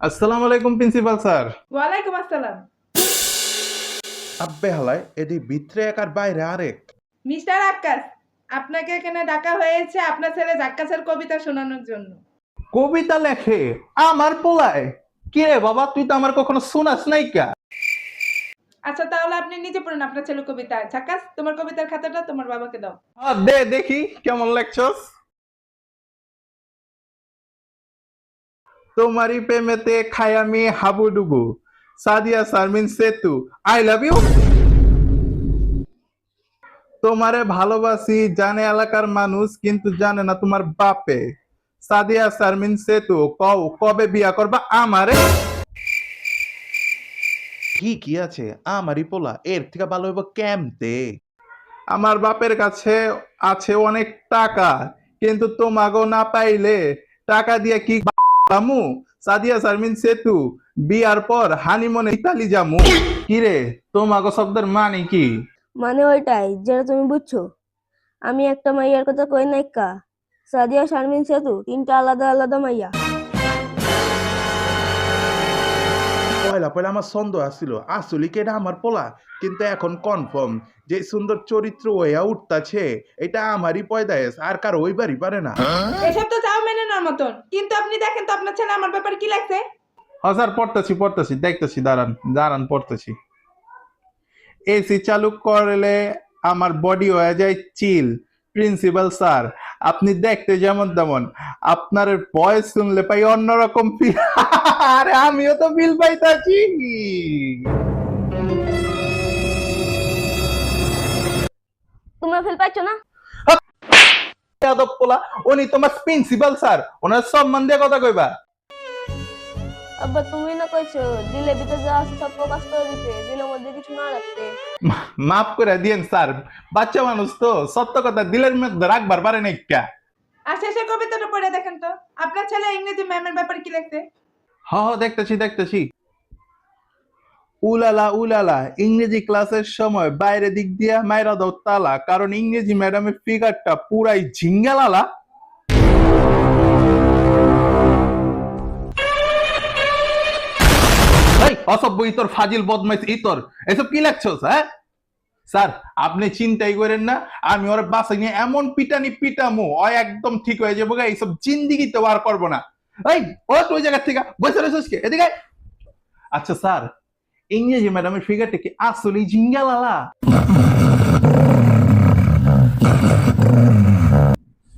আসসালামু আলাইকুম principal sir. ওয়ালাইকুম আসসালাম। আব্বে হালায় এদি ভিতরে এক আর বাইরে আরেক। মিস্টার আক্কাস, আপনাকে এখানে ডাকা হয়েছে আপনার ছেলে জাক্কাসের কবিতা শোনানোর জন্য। কবিতা লেখে আমার পোলায়? কি রে বাবা, তুই তো আমার কখনো শোনাস নাই কা? আচ্ছা তাহলে আপনি নিজে পড়ুন আপনার ছেলে কবিতা। জাক্কাস, তোমার কবিতার খাতাটা তোমার বাবাকে দাও। দে দেখি কেমন লেখছস। তোমারই প্রেমেতে খাই আমি হাবুডুবু, সাদিয়া শারমিন সেতু, আই লাভ ইউ। তোমারে ভালোবাসি জানে এলাকার মানুষ, কিন্তু জানে না তোমার বাপে। সাদিয়া শারমিন সেতু, কও কবে বিয়া করবা আমারে? কি আছে আমারই পোলা, এর থেকে ভালো হইব কেমতে? আমার বাপের কাছে আছে অনেক টাকা, কিন্তু তোমাগো না পাইলে টাকা দিয়ে কি আমু? সাদিয়া শারমিন সেতু, বিয়ার পর হানিমুনে ইতালি জামু। কিরে, তোমাগো শব্দের মানে কি? মানে ওইটাই যেটা তুমি বুঝছো। আমি একটা মাইয়ার কথা কই নাইকা, সাদিয়া শারমিন সেতু তিনটা আলাদা আলাদা মাইয়া। পয়লা পয়লা আমার সন্দেহ আসছিল আসলে কি এটা আমার পোলা, কিন্তু এখন কনফার্ম যে সুন্দর চরিত্র হইয়া উঠতাছে এটা আমারই পয়দায়েস, আর কারো ওইবারই পারে না। এসব তো চাও মেনে নেওয়ার মতন, কিন্তু আপনি দেখেন তো আপনার ছেলে আমার ব্যাপারে কি লাগছে। স্যার পড়তেছি দেখতেছি, দাঁড়ান দাঁড়ান পড়তেছি। এসি চালু করলে আমার বডি হয়ে যায় চিল। প্রিন্সিপাল স্যার, আপনি দেখতে যেমন তেমন, আপনার ভয়েস শুনলে পাই অন্যরকম ফিল। আরে আমিও তো ফিল পাইতাছি। তোমরা ফেল পাইছো না? যাদব পোলা, উনি তোমার প্রিন্সিপাল স্যার, ওনার সম্মান দিয়ে কথা কইবা। আব্বা তুমি না কইছো দিলে ভিতরে যা আছে সব প্রকাশ করে দিতে, দিলের মধ্যে কিছু না রাখতে। মাফ করে দিয়েন স্যার, বাচ্চা মানুষ তো, সত্য কথা দিলের মধ্যে রাখবার পারে না একটা। আর শেষের কবিতাটা পড়ে দেখেন তো আপনার ছেলে ইংরেজি ম্যামের ব্যাপারে কি লাগছে। দেখতেছি। উলালা উলালা, ইংরেজি ক্লাসের সময় বাইরে দিক দিয়া মাইরা দাও তালা, কারণ ইংরেজি ম্যাডামের ফিগারটা পুরাই ঝিঙ্গালালা। অসভ্য ইতর, ফাজিল বদমাইশ ইতর, এসব কি লাগছস? হ্যাঁ স্যার, আপনি চিন্তাই করেন না, আমি ওর বাসায় নিয়ে এমন পিটানি পিটামু ও একদম ঠিক হয়ে যাবো। এইসব জিন্দিগিতে আর করবো না। এই ওই জায়গা থেকে বসে রয়েছিস কে? এদিকে। আচ্ছা স্যার, ইংরেজি ম্যাডামের ফিগারটা কি আসলে ঝিঙ্গালালা?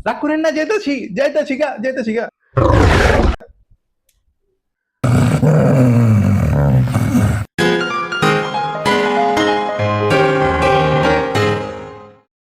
রাগ করেন না, যেতেছি গা।